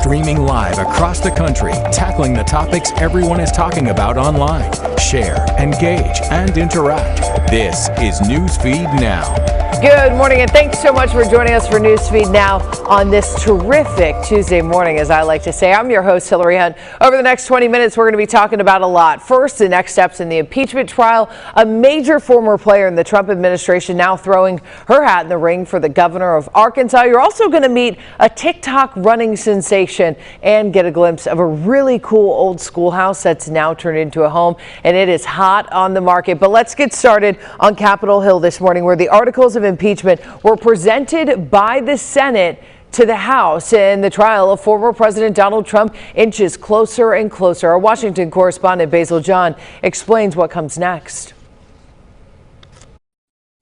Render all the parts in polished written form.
streaming live across the country, tackling the topics everyone is talking about online. Share, engage, and interact. This is Newsfeed Now. Good morning, and thanks so much for joining us for Newsfeed Now on this terrific Tuesday morning, as I like to say. I'm your host, Hillary Hunt. Over the next 20 minutes, we're going to be talking about a lot. First, the next steps in the impeachment trial. A major former player in the Trump administration now throwing her hat in the ring for the governor of Arkansas. You're also going to meet a TikTok running sensation and get a glimpse of a really cool old schoolhouse that's now turned into a home, and it is hot on the market. But let's get started on Capitol Hill this morning, where the articles of impeachment were presented by the Senate to the House, and the trial of former President Donald Trump inches closer and closer. Our Washington correspondent Basil John explains what comes next.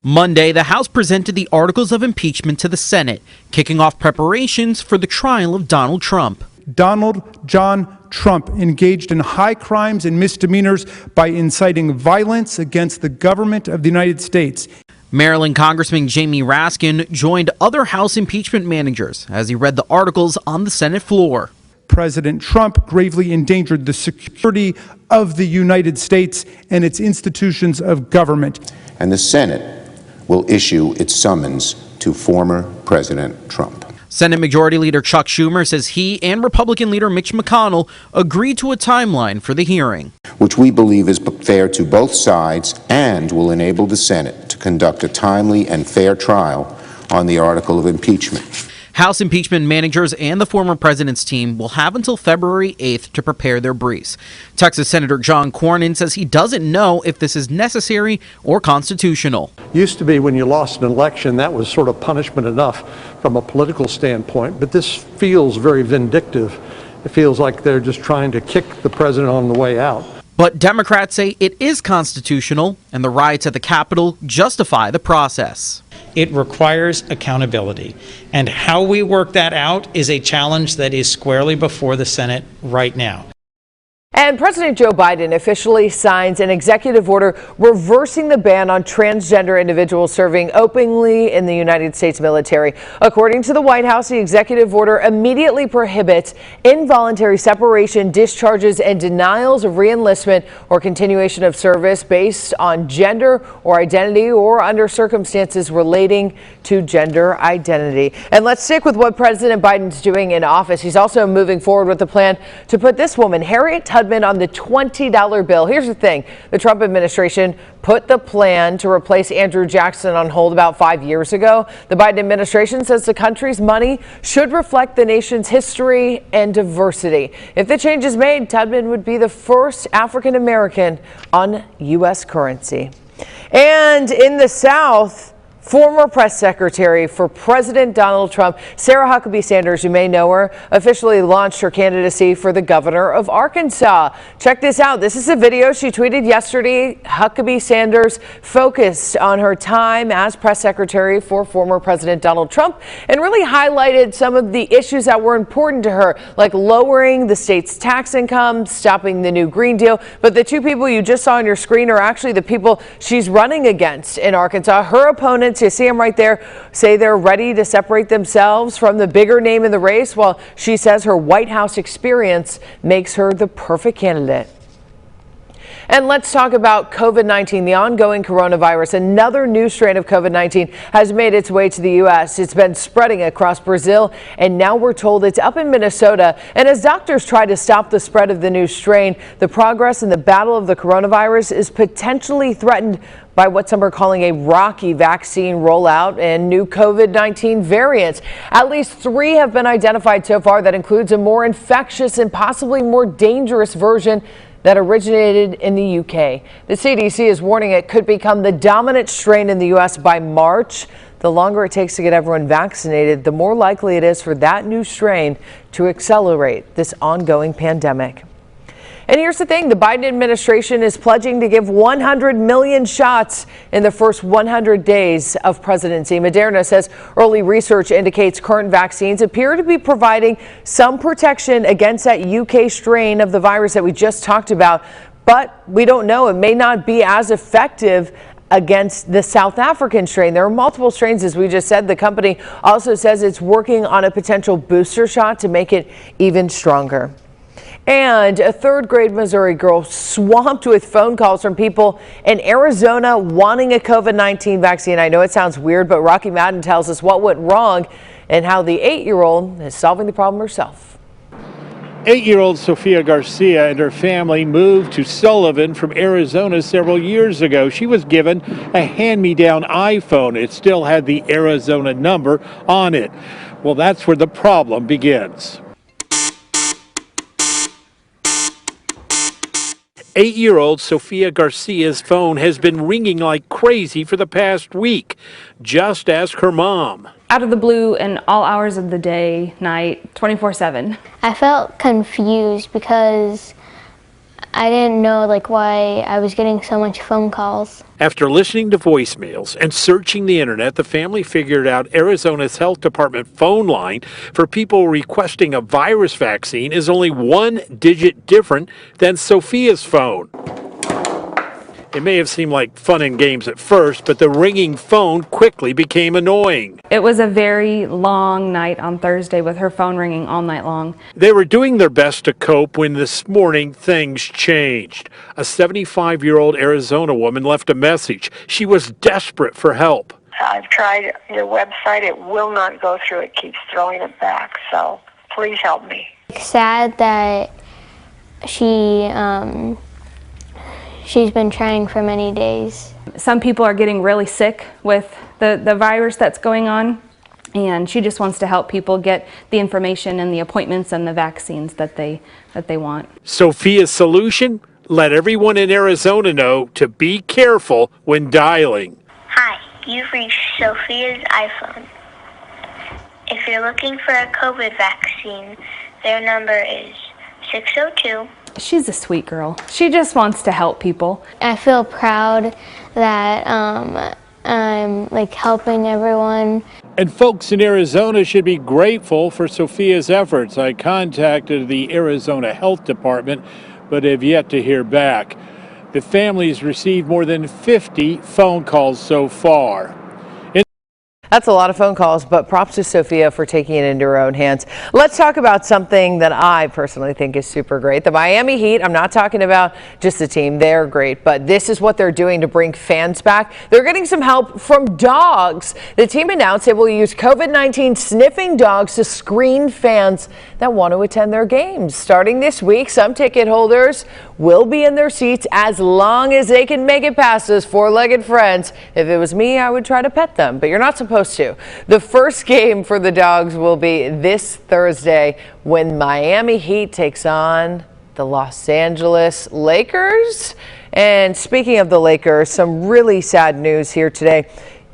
Monday, the House presented the articles of impeachment to the Senate, kicking off preparations for the trial of Donald Trump. Donald John Trump engaged in high crimes and misdemeanors by inciting violence against the government of the United States. Maryland Congressman Jamie Raskin joined other House impeachment managers as he read the articles on the Senate floor. President Trump gravely endangered the security of the United States and its institutions of government. And the Senate will issue its summons to former President Trump. Senate Majority Leader Chuck Schumer says he and Republican leader Mitch McConnell agreed to a timeline for the hearing, which we believe is fair to both sides and will enable the Senate to conduct a timely and fair trial on the article of impeachment. House impeachment managers and the former president's team will have until February 8th to prepare their briefs. Texas Senator John Cornyn says he doesn't know if this is necessary or constitutional. Used to be when you lost an election, that was sort of punishment enough from a political standpoint, but this feels very vindictive. It feels like they're just trying to kick the president on the way out. But Democrats say it is constitutional, and the riots at the Capitol justify the process. It requires accountability, and how we work that out is a challenge that is squarely before the Senate right now. And President Joe Biden officially signs an executive order reversing the ban on transgender individuals serving openly in the United States military. According to the White House, the executive order immediately prohibits involuntary separation, discharges, and denials of reenlistment or continuation of service based on gender or identity or under circumstances relating to gender identity. And let's stick with what President Biden's doing in office. He's also moving forward with the plan to put this woman, Harriet Tubman, on the $20 bill. Here's the thing. The Trump administration put the plan to replace Andrew Jackson on hold about 5 years ago. The Biden administration says the country's money should reflect the nation's history and diversity. If the change is made, Tubman would be the first African American on U.S. currency. And in the South, former press secretary for President Donald Trump, Sarah Huckabee Sanders, you may know her, officially launched her candidacy for the governor of Arkansas. Check this out. This is a video she tweeted yesterday. Huckabee Sanders focused on her time as press secretary for former President Donald Trump and really highlighted some of the issues that were important to her, like lowering the state's tax income, stopping the new Green Deal. But the two people you just saw on your screen are actually the people she's running against in Arkansas. Her opponents, you see them right there, say they're ready to separate themselves from the bigger name in the race, while she says her White House experience makes her the perfect candidate. And let's talk about COVID-19, the ongoing coronavirus. Another new strain of COVID-19 has made its way to the U.S. It's been spreading across Brazil, and now we're told it's up in Minnesota. And as doctors try to stop the spread of the new strain, the progress in the battle of the coronavirus is potentially threatened by what some are calling a rocky vaccine rollout and new COVID-19 variants. At least 3 have been identified so far. That includes a more infectious and possibly more dangerous version that originated in the UK. The CDC is warning it could become the dominant strain in the U.S. by March. The longer it takes to get everyone vaccinated, the more likely it is for that new strain to accelerate this ongoing pandemic. And here's the thing, the Biden administration is pledging to give 100 million shots in the first 100 days of presidency. Moderna says early research indicates current vaccines appear to be providing some protection against that UK strain of the virus that we just talked about. But we don't know. It may not be as effective against the South African strain. There are multiple strains, as we just said. The company also says it's working on a potential booster shot to make it even stronger. And a third grade Missouri girl swamped with phone calls from people in Arizona wanting a COVID-19 vaccine. I know it sounds weird, but Rocky Madden tells us what went wrong and how the 8-year-old is solving the problem herself. 8-year-old Sofia Garcia and her family moved to Sullivan from Arizona several years ago. She was given a hand-me-down iPhone. It still had the Arizona number on it. Well, that's where the problem begins. 8-year-old Sofia Garcia's phone has been ringing like crazy for the past week. Just ask her mom. Out of the blue and all hours of the day, night, 24/7. I felt confused because I didn't know why I was getting so much phone calls. After listening to voicemails and searching the internet, the family figured out Arizona's health department phone line for people requesting a virus vaccine is only 1 digit different than Sofia's phone. It may have seemed like fun and games at first, but the ringing phone quickly became annoying. It was a very long night on Thursday with her phone ringing all night long. They were doing their best to cope when this morning things changed. A 75-year-old Arizona woman left a message. She was desperate for help. I've tried your website. It will not go through. It keeps throwing it back. So please help me. Sad that she's been trying for many days. Some people are getting really sick with the virus that's going on, and she just wants to help people get the information and the appointments and the vaccines that they want. Sofia's solution? Let everyone in Arizona know to be careful when dialing. Hi, you've reached Sophia's iPhone. If you're looking for a COVID vaccine, their number is 602. She's a sweet girl. She just wants to help people. I feel proud that I'm helping everyone. And folks in Arizona should be grateful for Sofia's efforts. I contacted the Arizona Health Department, but have yet to hear back. The family's received more than 50 phone calls so far. That's a lot of phone calls, but props to Sofia for taking it into her own hands. Let's talk about something that I personally think is super great. The Miami Heat, I'm not talking about just the team, they're great, but this is what they're doing to bring fans back. They're getting some help from dogs. The team announced it will use COVID-19 sniffing dogs to screen fans that want to attend their games. Starting this week, some ticket holders will be in their seats as long as they can make it past those four-legged friends. If it was me, I would try to pet them, but you're not supposed to. The first game for the dogs will be this Thursday when Miami Heat takes on the Los Angeles Lakers. And speaking of the Lakers, some really sad news here today.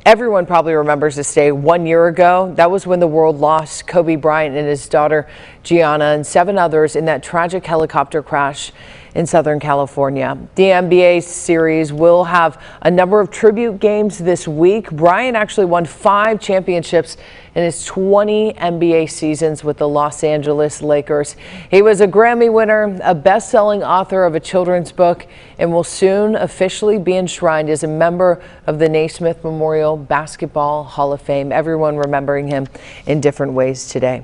Everyone probably remembers this day 1 year ago. That was when the world lost Kobe Bryant and his daughter Gianna and 7 others in that tragic helicopter crash in Southern California. The NBA series will have a number of tribute games this week. Bryant actually won 5 championships in his 20 NBA seasons with the Los Angeles Lakers. He was a Grammy winner, a best-selling author of a children's book, and will soon officially be enshrined as a member of the Naismith Memorial Basketball Hall of Fame. Everyone remembering him in different ways today.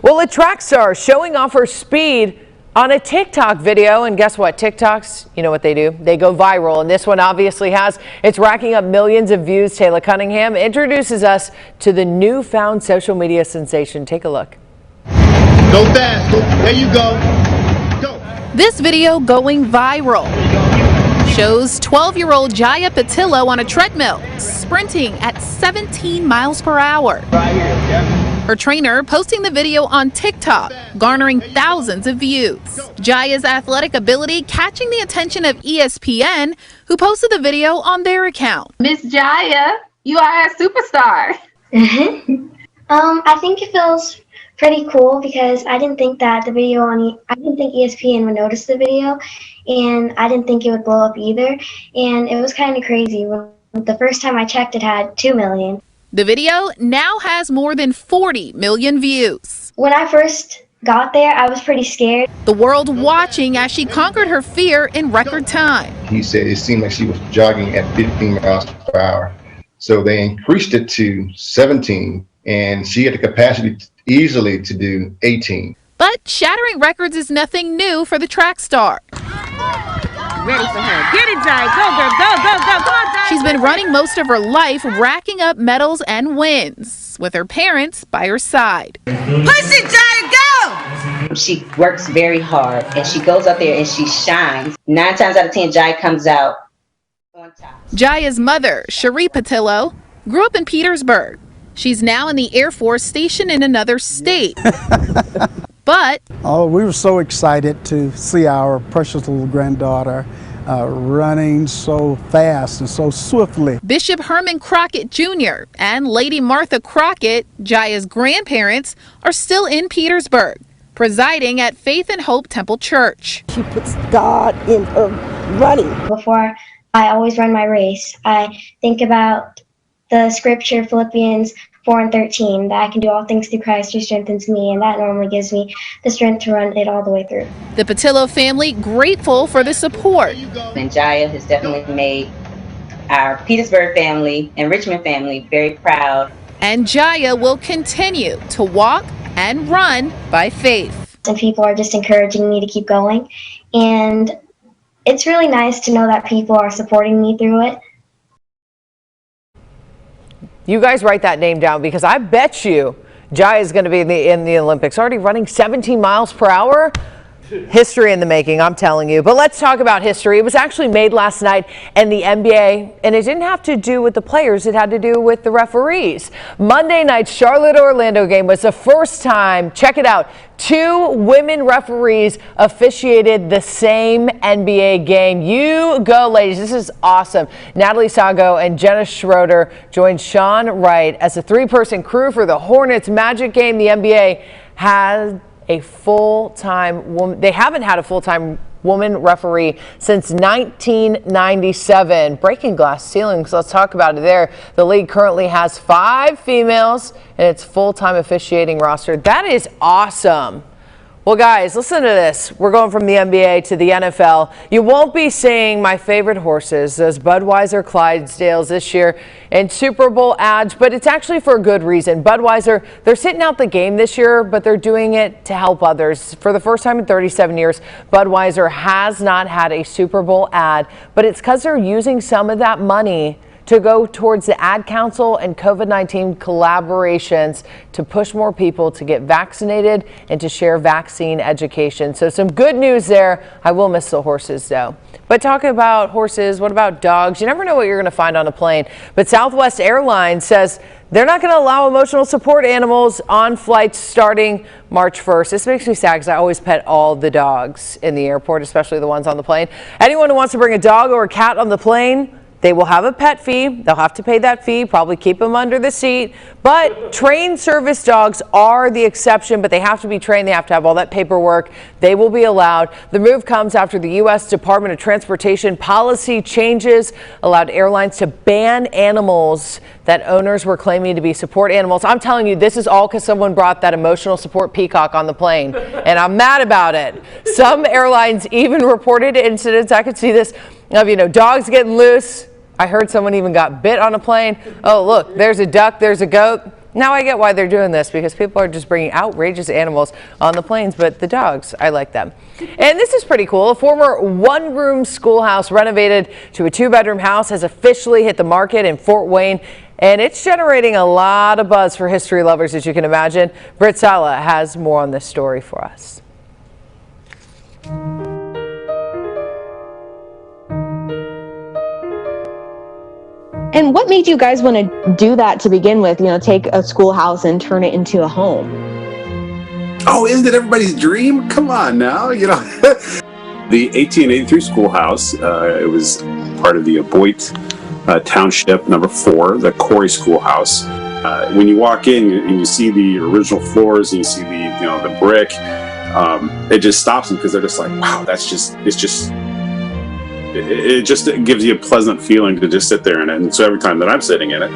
Well, a track star showing off her speed on a TikTok video, and guess what? TikToks, you know what they do? They go viral, and this one obviously has. It's racking up millions of views. Taylor Cunningham introduces us to the newfound social media sensation. Take a look. Go fast. There you go. Go. This video going viral shows 12-year-old Jaya Patillo on a treadmill, sprinting at 17 miles per hour. Right here. Yep. Her trainer posting the video on TikTok, garnering thousands of views. Jaya's athletic ability catching the attention of ESPN, who posted the video on their account. Miss Jaya, you are a superstar. I think it feels pretty cool because I didn't think that I didn't think ESPN would notice the video, and I didn't think it would blow up either. And it was kind of crazy. The first time I checked, it had 2 million. The video now has more than 40 million views. When I first got there, I was pretty scared. The world watching as she conquered her fear in record time. He said it seemed like she was jogging at 15 miles per hour. So they increased it to 17, and she had the capacity easily to do 18. But shattering records is nothing new for the track star. Ready for her. Get it, Jai. Go, girl. Go, go, go. Come on, Jai. She's been running most of her life, racking up medals and wins, with her parents by her side. Push it, Jai. Go! She works very hard, and she goes out there and she shines. 9 times out of 10, Jai comes out on top. Jaya's mother, Cherie Patillo, grew up in Petersburg. She's now in the Air Force stationed in another state. But we were so excited to see our precious little granddaughter running so fast and so swiftly. Bishop Herman Crockett Jr. and Lady Martha Crockett, Jaya's grandparents, are still in Petersburg, presiding at Faith and Hope Temple Church. She puts God in her running. Before I always run my race, I think about the scripture Philippians 4:13, that I can do all things through Christ who strengthens me, and that normally gives me the strength to run it all the way through. The Patillo family grateful for the support. And Jaya has definitely made our Petersburg family and Richmond family very proud. And Jaya will continue to walk and run by faith. And people are just encouraging me to keep going, and it's really nice to know that people are supporting me through it. You guys write that name down, because I bet you Jai is going to be in the Olympics. Already running 17 miles per hour. History in the making, I'm telling you. But let's talk about history. It was actually made last night in the NBA, and it didn't have to do with the players. It had to do with the referees. Monday night's Charlotte-Orlando game was the first time, check it out, 2 women referees officiated the same NBA game. You go, ladies. This is awesome. Natalie Sago and Jenna Schroeder joined Sean Wright as a 3-person crew for the Hornets Magic game. The NBA had a full-time woman. They haven't had a full-time woman referee since 1997. Breaking glass ceilings. Let's talk about it there. The league currently has 5 females in its full-time officiating roster. That is awesome. Well, guys, listen to this. We're going from the NBA to the NFL. You won't be seeing my favorite horses, those Budweiser Clydesdales, this year in Super Bowl ads, but it's actually for a good reason. Budweiser, they're sitting out the game this year, but they're doing it to help others. For the first time in 37 years, Budweiser has not had a Super Bowl ad, but it's because they're using some of that money to go towards the Ad Council and COVID-19 collaborations to push more people to get vaccinated and to share vaccine education. So some good news there. I will miss the horses, though. But talking about horses, what about dogs? You never know what you're going to find on a plane. But Southwest Airlines says they're not going to allow emotional support animals on flights starting March 1st. This makes me sad because I always pet all the dogs in the airport, especially the ones on the plane. Anyone who wants to bring a dog or a cat on the plane, they will have a pet fee. They'll have to pay that fee, probably keep them under the seat. But trained service dogs are the exception, but they have to be trained. They have to have all that paperwork. They will be allowed. The move comes after the U.S. Department of Transportation policy changes allowed airlines to ban animals that owners were claiming to be support animals. I'm telling you, this is all because someone brought that emotional support peacock on the plane, and I'm mad about it. Some airlines even reported incidents, I could see this, of, dogs getting loose. I heard someone even got bit on a plane. Oh, look, there's a duck, there's a goat. Now I get why they're doing this, because people are just bringing outrageous animals on the planes, but the dogs, I like them. And this is pretty cool. A former one-room schoolhouse renovated to a 2-bedroom house has officially hit the market in Fort Wayne, and it's generating a lot of buzz for history lovers, as you can imagine. Brit has more on this story for us. And what made you guys want to do that to begin with? Take a schoolhouse and turn it into a home? Oh, isn't it everybody's dream? Come on now, The 1883 schoolhouse, it was part of the Boyd Township number 4, the Corey Schoolhouse. When you walk in and you see the original floors and you see the brick, it just stops them, because they're just like, wow, it just gives you a pleasant feeling to just sit there in it. And so every time that I'm sitting in it,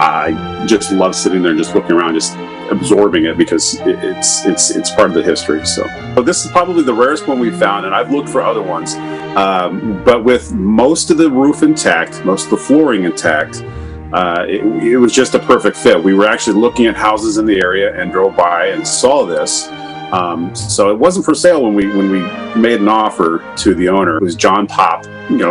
I just love sitting there and just looking around, just absorbing it, because it's part of the history. So this is probably the rarest one we've found, and I've looked for other ones. But with most of the roof intact, most of the flooring intact, it was just a perfect fit. We were actually looking at houses in the area and drove by and saw this. So it wasn't for sale when we made an offer to the owner. It was John Pop.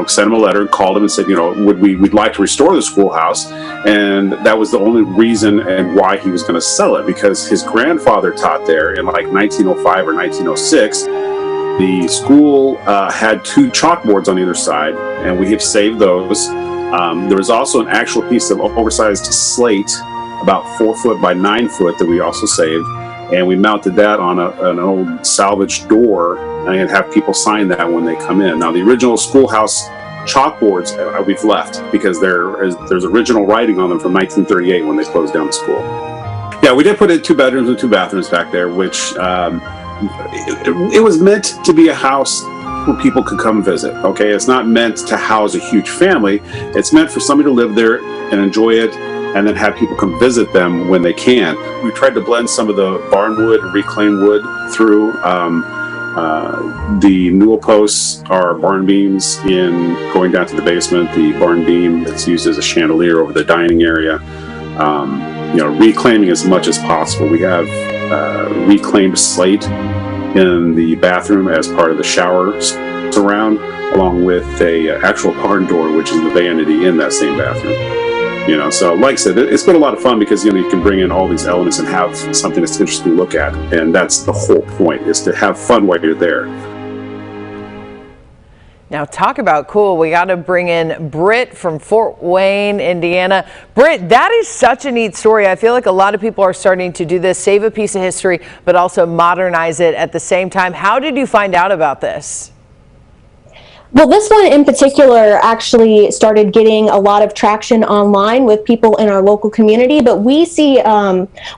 Sent him a letter and called him and said, we'd like to restore the schoolhouse. And that was the only reason and why he was going to sell it, because his grandfather taught there in like 1905 or 1906. The school had 2 chalkboards on either side, and we have saved those. There was also an actual piece of oversized slate, about 4 foot by 9 foot, that we also saved. And we mounted that on an old salvage door, and have people sign that when they come in. Now, the original schoolhouse chalkboards we've left, because there's original writing on them from 1938 when they closed down the school. Yeah, we did put in 2 bedrooms and 2 bathrooms back there, which it was meant to be a house where people could come visit. Okay, it's not meant to house a huge family. It's meant for somebody to live there and enjoy it, and then have people come visit them when they can. We tried to blend some of the barn wood and reclaimed wood through. The newel posts are barn beams in going down to the basement. The barn beam that's used as a chandelier over the dining area. Reclaiming as much as possible. We have reclaimed slate in the bathroom as part of the shower surround, along with a actual barn door, which is the vanity in that same bathroom. So like I said, it's been a lot of fun, because you can bring in all these elements and have something that's interesting to look at, and that's the whole point, is to have fun while you're there. Now, talk about cool. We got to bring in Brit from Fort Wayne, Indiana. Brit, that is such a neat story. I feel like a lot of people are starting to do this, save a piece of history, but also modernize it at the same time. How did you find out about this? Well, this one in particular actually started getting a lot of traction online with people in our local community, but we see,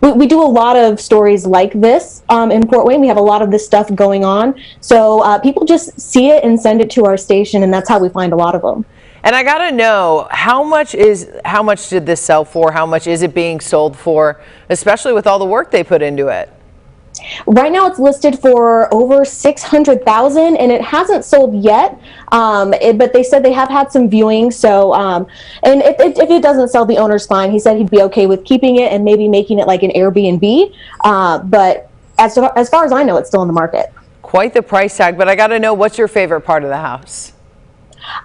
we do a lot of stories like this in Fort Wayne. We have a lot of this stuff going on. So people just see it and send it to our station, and that's how we find a lot of them. And I got to know, how much did this sell for? How much is it being sold for, especially with all the work they put into it? Right now it's listed for over $600,000, and it hasn't sold yet, but they said they have had some viewings. So and if it doesn't sell, the owner's fine. He said he'd be okay with keeping it and maybe making it like an Airbnb, but as far as I know, it's still in the market. Quite the price tag, but I got to know, what's your favorite part of the house?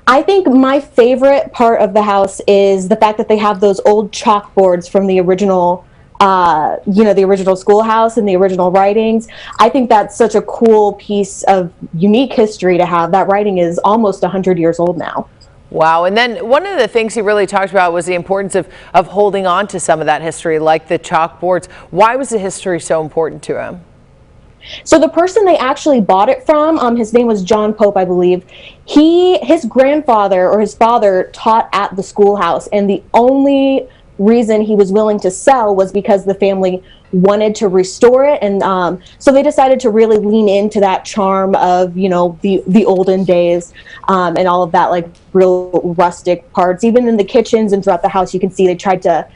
I think my favorite part of the house is the fact that they have those old chalkboards from the original the original schoolhouse and the original writings. I think that's such a cool piece of unique history to have. That writing is almost 100 years old now. Wow. And then one of the things he really talked about was the importance of holding on to some of that history, like the chalkboards. Why was the history so important to him? So the person they actually bought it from, his name was John Pope, I believe. His grandfather or his father taught at the schoolhouse, and the only reason he was willing to sell was because the family wanted to restore it, and so they decided to really lean into that charm of the olden days, and all of that, like real rustic parts. Even in the kitchens and throughout the house, you can see they tried to,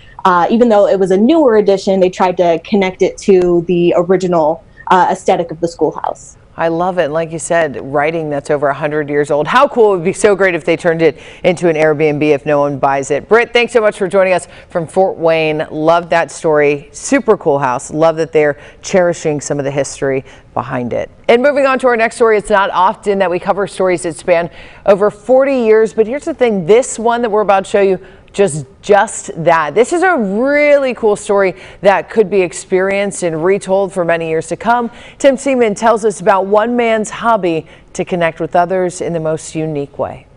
even though it was a newer edition, they tried to connect it to the original aesthetic of the schoolhouse. I love it. Like you said, writing that's over 100 years old. How cool. It would be so great if they turned it into an Airbnb if no one buys it. Brit, thanks so much for joining us from Fort Wayne. Love that story. Super cool house. Love that they're cherishing some of the history behind it. And moving on to our next story, it's not often that we cover stories that span over 40 years, but here's the thing. This one that we're about to show you, just that. This is a really cool story that could be experienced and retold for many years to come. Tim Seaman tells us about one man's hobby to connect with others in the most unique way.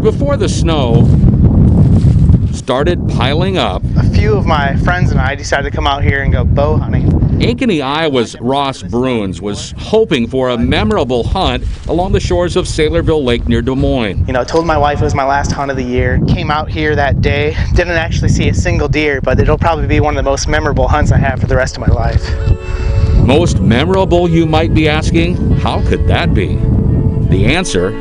Before the snow started piling up, a few of my friends and I decided to come out here and go bow hunting. Ankeny, Iowa's Ross Bruins was hoping for a memorable hunt along the shores of Saylorville Lake near Des Moines. Told my wife it was my last hunt of the year. Came out here that day, didn't actually see a single deer, but it'll probably be one of the most memorable hunts I have for the rest of my life. Most memorable, you might be asking? How could that be? The answer,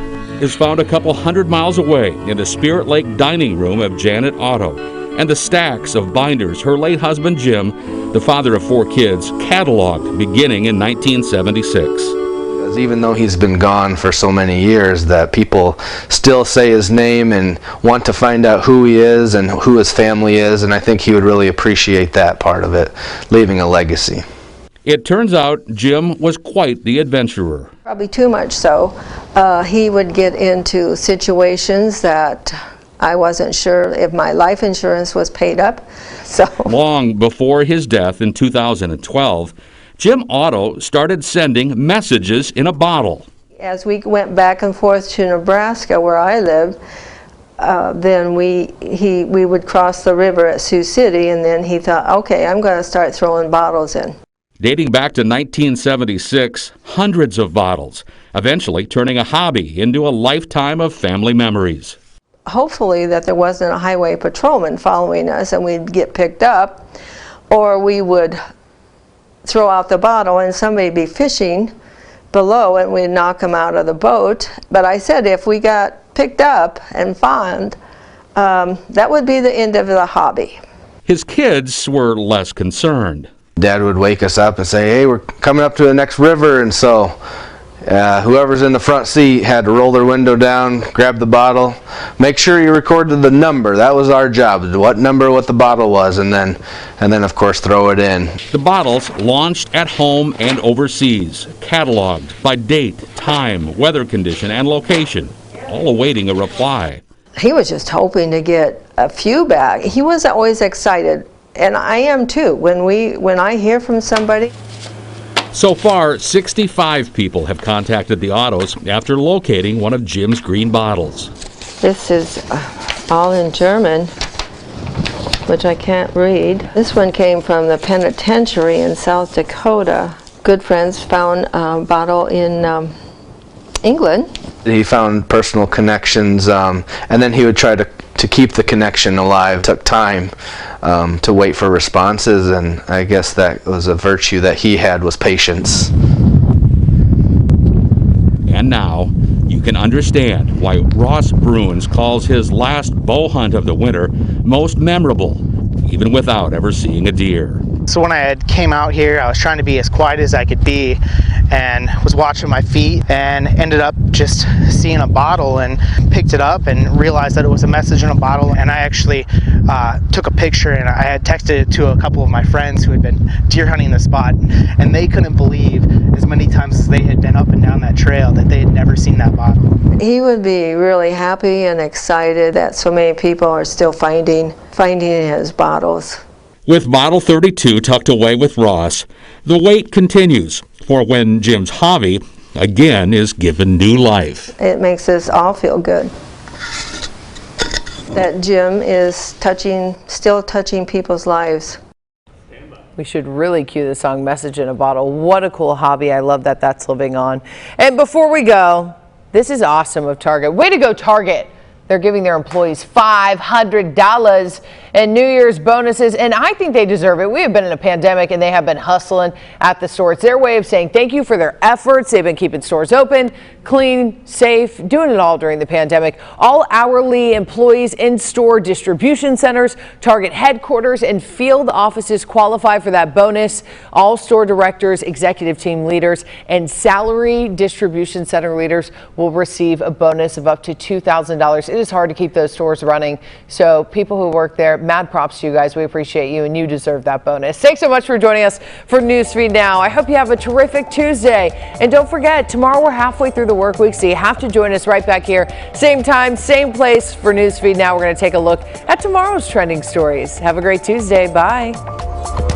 is found a couple hundred miles away in the Spirit Lake dining room of Janet Otto, and the stacks of binders her late husband Jim, the father of 4 kids, cataloged beginning in 1976. Even though he's been gone for so many years, that people still say his name and want to find out who he is and who his family is, and I think he would really appreciate that part of it, leaving a legacy. It turns out Jim was quite the adventurer. Probably too much so. He would get into situations that I wasn't sure if my life insurance was paid up. So long before his death in 2012, Jim Otto started sending messages in a bottle. As we went back and forth to Nebraska, where I lived, then we would cross the river at Sioux City, and then he thought, okay, I'm going to start throwing bottles in. Dating back to 1976, hundreds of bottles, eventually turning a hobby into a lifetime of family memories. Hopefully that there wasn't a highway patrolman following us and we'd get picked up, or we would throw out the bottle and somebody be fishing below and we'd knock them out of the boat. But I said if we got picked up and fined, that would be the end of the hobby. His kids were less concerned. Dad would wake us up and say, hey, we're coming up to the next river, and so whoever's in the front seat had to roll their window down, grab the bottle, make sure you recorded the number. That was our job, what the bottle was, and then of course throw it in. The bottles launched at home and overseas, cataloged by date, time, weather condition, and location, all awaiting a reply. He was just hoping to get a few back. He was always excited, and I am too, when I hear from somebody. So far, 65 people have contacted the Ottos after locating one of Jim's green bottles. This is all in German, which I can't read. This one came from the penitentiary in South Dakota. Good friends found a bottle in England. He found personal connections, and then he would try to keep the connection alive. It took time to wait for responses, and I guess that was a virtue that he had, was patience. And now you can understand why Ross Bruins calls his last bow hunt of the winter most memorable, even without ever seeing a deer. So when I came out here, I was trying to be as quiet as I could be and was watching my feet and ended up just seeing a bottle and picked it up and realized that it was a message in a bottle. And I actually took a picture and I had texted it to a couple of my friends who had been deer hunting the spot, and they couldn't believe as many times as they had been up and down that trail that they had never seen that bottle. He would be really happy and excited that so many people are still finding his bottles. With bottle 32 tucked away with Ross, the wait continues for when Jim's hobby again is given new life. It makes us all feel good that Jim is still touching people's lives. We should really cue the song Message in a Bottle. What a cool hobby. I love that that's living on. And before we go, this is awesome of Target. Way to go, Target. They're giving their employees $500 in New Year's bonuses, and I think they deserve it. We have been in a pandemic, and they have been hustling at the store. It's their way of saying thank you for their efforts. They've been keeping stores open, clean, safe, doing it all during the pandemic. All hourly employees in store distribution centers, Target headquarters, and field offices qualify for that bonus. All store directors, executive team leaders, and salary distribution center leaders will receive a bonus of up to $2,000. It is hard to keep those stores running, so people who work there, mad props to you guys. We appreciate you, and you deserve that bonus. Thanks so much for joining us for Newsfeed Now. I hope you have a terrific Tuesday, and don't forget, tomorrow we're halfway through the work week, so you have to join us right back here, same time, same place for Newsfeed Now. We're going to take a look at tomorrow's trending stories. Have a great Tuesday. Bye.